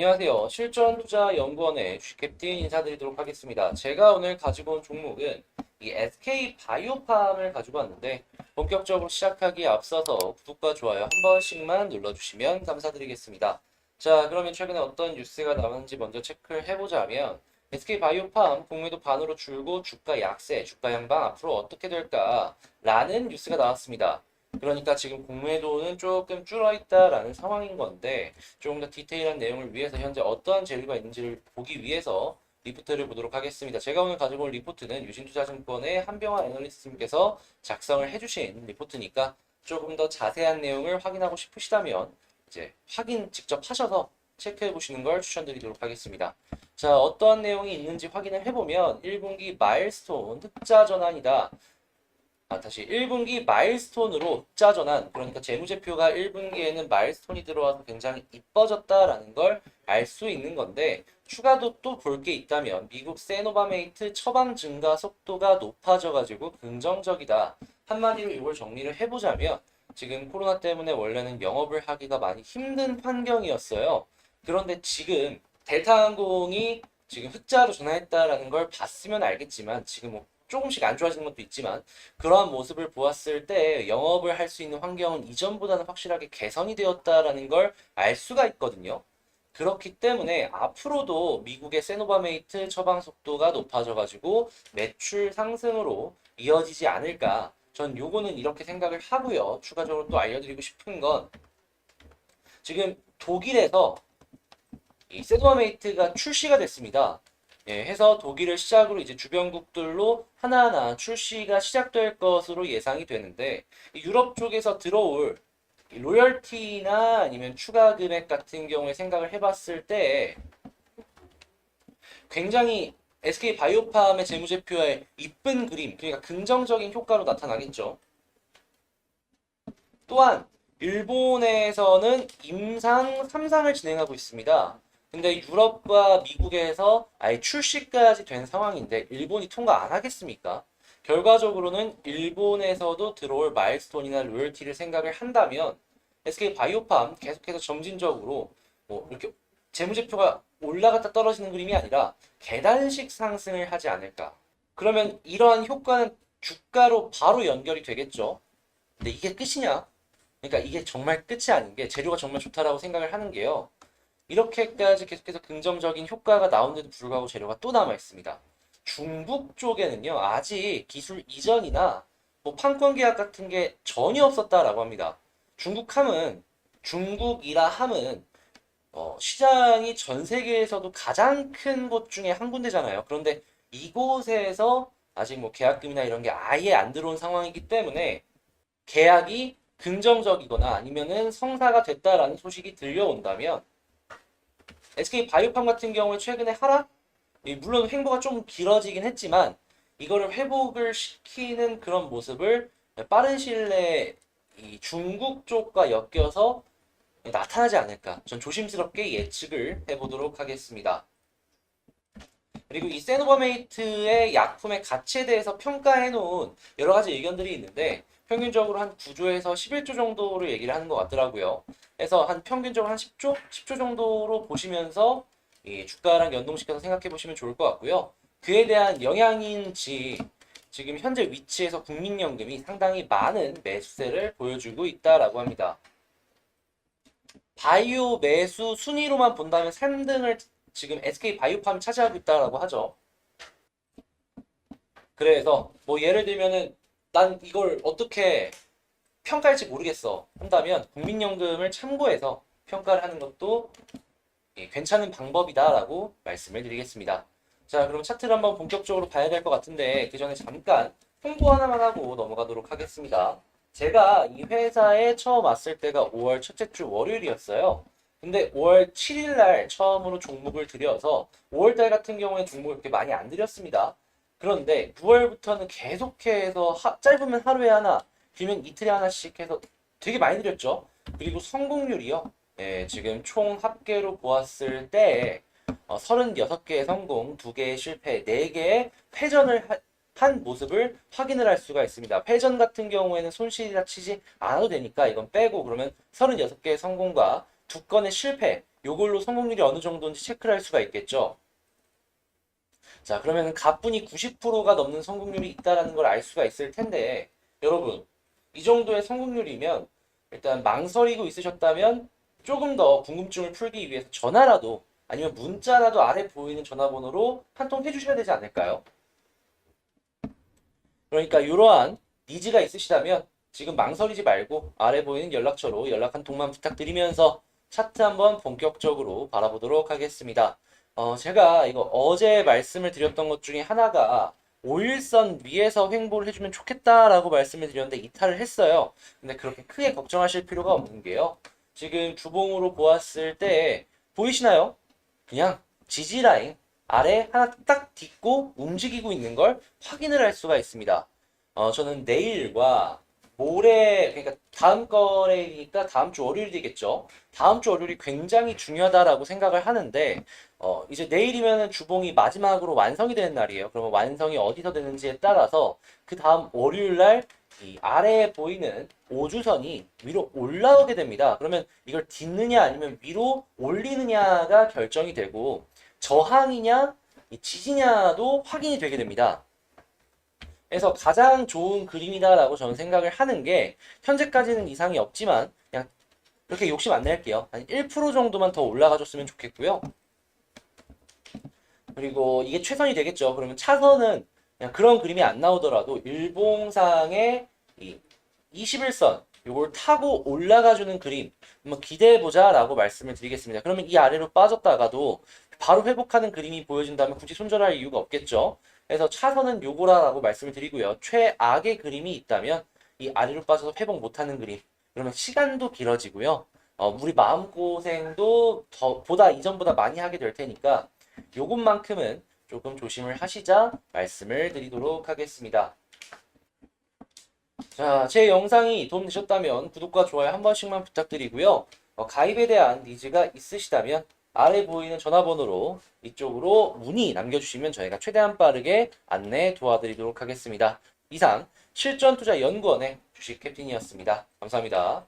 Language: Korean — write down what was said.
안녕하세요. 실전투자연구원의 쥐캡틴 인사드리도록 하겠습니다. 제가 오늘 가지고 온 종목은 이 SK 바이오팜을 가지고 왔는데 본격적으로 시작하기에 앞서서 구독과 좋아요 한 번씩만 눌러주시면 감사드리겠습니다. 자, 그러면 최근에 어떤 뉴스가 나왔는지 먼저 체크를 해보자면 SK 바이오팜 공매도 반으로 줄고 주가 약세, 주가 양방 앞으로 어떻게 될까라는 뉴스가 나왔습니다. 그러니까 지금 공매도는 조금 줄어있다라는 상황인 건데 조금 더 디테일한 내용을 위해서 현재 어떠한 재료가 있는지를 보기 위해서 리포트를 보도록 하겠습니다. 제가 오늘 가지고 올 리포트는 유진투자증권의 한병화 애널리스트님께서 작성을 해주신 리포트니까 조금 더 자세한 내용을 확인하고 싶으시다면 이제 확인 직접 하셔서 체크해 보시는 걸 추천드리도록 하겠습니다. 자, 어떠한 내용이 있는지 확인을 해보면 1분기 마일스톤 흑자 전환이다. 다시 1분기 마일스톤으로 흑자 전환, 그러니까 재무제표가 1분기에는 마일스톤이 들어와서 굉장히 이뻐졌다라는 걸 알 수 있는 건데, 추가도 또 볼 게 있다면 미국 세노바메이트 처방 증가 속도가 높아져가지고 긍정적이다. 한마디로 이걸 정리를 해보자면 지금 코로나 때문에 원래는 영업을 하기가 많이 힘든 환경이었어요. 그런데 지금 델타항공이 지금 흑자로 전환했다라는 걸 봤으면 알겠지만 지금 뭐 조금씩 안 좋아지는 것도 있지만 그러한 모습을 보았을 때 영업을 할 수 있는 환경은 이전보다는 확실하게 개선이 되었다라는 걸 알 수가 있거든요. 그렇기 때문에 앞으로도 미국의 세노바메이트 처방 속도가 높아져가지고 매출 상승으로 이어지지 않을까. 전 요거는 이렇게 생각을 하고요. 추가적으로 또 알려드리고 싶은 건 지금 독일에서 이 세노바메이트가 출시가 됐습니다. 예, 해서 독일을 시작으로 이제 주변국들로 하나하나 출시가 시작될 것으로 예상이 되는데 유럽 쪽에서 들어올 로열티나 아니면 추가 금액 같은 경우에 생각을 해봤을 때 굉장히 SK 바이오팜의 재무제표에 이쁜 그림, 그러니까 긍정적인 효과로 나타나겠죠. 또한 일본에서는 임상 3상을 진행하고 있습니다. 근데 유럽과 미국에서 아예 출시까지 된 상황인데 일본이 통과 안 하겠습니까? 결과적으로는 일본에서도 들어올 마일스톤이나 로열티를 생각을 한다면 SK 바이오팜 계속해서 점진적으로 뭐 이렇게 재무제표가 올라갔다 떨어지는 그림이 아니라 계단식 상승을 하지 않을까. 그러면 이러한 효과는 주가로 바로 연결이 되겠죠. 근데 이게 끝이냐? 그러니까 이게 정말 끝이 아닌 게 재료가 정말 좋다라고 생각을 하는 게요. 이렇게까지 계속해서 긍정적인 효과가 나오는데도 불구하고 재료가 또 남아 있습니다. 중국 쪽에는요, 아직 기술 이전이나 뭐 판권 계약 같은 게 전혀 없었다라고 합니다. 중국이라 함은 시장이 전 세계에서도 가장 큰 곳 중에 한 군데잖아요. 그런데 이곳에서 아직 뭐 계약금이나 이런 게 아예 안 들어온 상황이기 때문에 계약이 긍정적이거나 아니면은 성사가 됐다라는 소식이 들려온다면 SK 바이오팜 같은 경우에 최근에 하락? 물론 횡보가 좀 길어지긴 했지만 이거를 회복을 시키는 그런 모습을 빠른 시일 내에 이 중국 쪽과 엮여서 나타나지 않을까. 전 조심스럽게 예측을 해보도록 하겠습니다. 그리고 이 세노바메이트의 약품의 가치에 대해서 평가해 놓은 여러 가지 의견들이 있는데 평균적으로 한 9조에서 11조 정도로 얘기를 하는 것 같더라고요. 그래서 한 평균적으로 한 10조? 10조 정도로 보시면서 이 주가랑 연동시켜서 생각해 보시면 좋을 것 같고요. 그에 대한 영향인지 지금 현재 위치에서 국민연금이 상당히 많은 매수세를 보여주고 있다라고 합니다. 바이오 매수 순위로만 본다면 3등을 지금 SK 바이오팜이 차지하고 있다라고 하죠. 그래서 뭐 예를 들면은 난 이걸 어떻게 평가할지 모르겠어 한다면 국민연금을 참고해서 평가를 하는 것도 괜찮은 방법이다라고 말씀을 드리겠습니다. 자, 그럼 차트를 한번 본격적으로 봐야 될 것 같은데 그 전에 잠깐 홍보 하나만 하고 넘어가도록 하겠습니다. 제가 이 회사에 처음 왔을 때가 5월 첫째 주 월요일이었어요. 근데 5월 7일 날 처음으로 종목을 들여서 5월 달 같은 경우에 종목을 그렇게 많이 안 들였습니다. 그런데 9월부터는 계속해서 짧으면 하루에 하나, 길면 이틀에 하나씩 해서 되게 많이 들였죠. 그리고 성공률이요. 예, 지금 총 합계로 보았을 때 36개의 성공, 2개의 실패, 4개의 패전을 한 모습을 확인을 할 수가 있습니다. 패전 같은 경우에는 손실이라 치지 않아도 되니까 이건 빼고 그러면 36개의 성공과 2건의 실패, 요걸로 성공률이 어느 정도인지 체크를 할 수가 있겠죠. 자, 그러면 가뿐히 90%가 넘는 성공률이 있다라는 걸 알 수가 있을 텐데, 여러분, 이 정도의 성공률이면 일단 망설이고 있으셨다면 조금 더 궁금증을 풀기 위해서 전화라도 아니면 문자라도 아래 보이는 전화번호로 한 통 해주셔야 되지 않을까요? 그러니까 이러한 니즈가 있으시다면 지금 망설이지 말고 아래 보이는 연락처로 연락 한 통만 부탁드리면서 차트 한번 본격적으로 바라보도록 하겠습니다. 제가 이거 어제 말씀을 드렸던 것 중에 하나가 5일선 위에서 횡보를 해주면 좋겠다라고 말씀을 드렸는데 이탈을 했어요. 근데 그렇게 크게 걱정하실 필요가 없는 게요. 지금 주봉으로 보았을 때 보이시나요? 그냥 지지라인 아래 하나 딱 딛고 움직이고 있는 걸 확인을 할 수가 있습니다. 저는 내일과 모레, 그러니까 다음 거래니까 다음 주 월요일이겠죠. 다음 주 월요일이 굉장히 중요하다라고 생각을 하는데, 이제 내일이면 주봉이 마지막으로 완성이 되는 날이에요. 그러면 완성이 어디서 되는지에 따라서 그 다음 월요일 날 이 아래에 보이는 5주선이 위로 올라오게 됩니다. 그러면 이걸 딛느냐 아니면 위로 올리느냐가 결정이 되고 저항이냐 지지냐도 확인이 되게 됩니다. 그래서 가장 좋은 그림이다라고 저는 생각을 하는 게 현재까지는 이상이 없지만 그냥 이렇게 욕심 안 낼게요. 한 1% 정도만 더 올라가 줬으면 좋겠고요. 그리고 이게 최선이 되겠죠. 그러면 차선은 그냥 그런 그림이 안 나오더라도 일봉상의 이 21선 요걸 타고 올라가주는 그림 한번 기대해보자 라고 말씀을 드리겠습니다. 그러면 이 아래로 빠졌다가도 바로 회복하는 그림이 보여진다면 굳이 손절할 이유가 없겠죠. 그래서 차선은 요거라고 말씀을 드리고요. 최악의 그림이 있다면 이 아래로 빠져서 회복 못하는 그림 그러면 시간도 길어지고요. 우리 마음고생도 보다 이전보다 많이 하게 될 테니까 요것만큼은 조금 조심을 하시자 말씀을 드리도록 하겠습니다. 자, 제 영상이 도움되셨다면 구독과 좋아요 한 번씩만 부탁드리고요. 가입에 대한 니즈가 있으시다면 아래 보이는 전화번호로 이쪽으로 문의 남겨주시면 저희가 최대한 빠르게 안내 도와드리도록 하겠습니다. 이상 실전투자연구원의 주식 캡틴이었습니다. 감사합니다.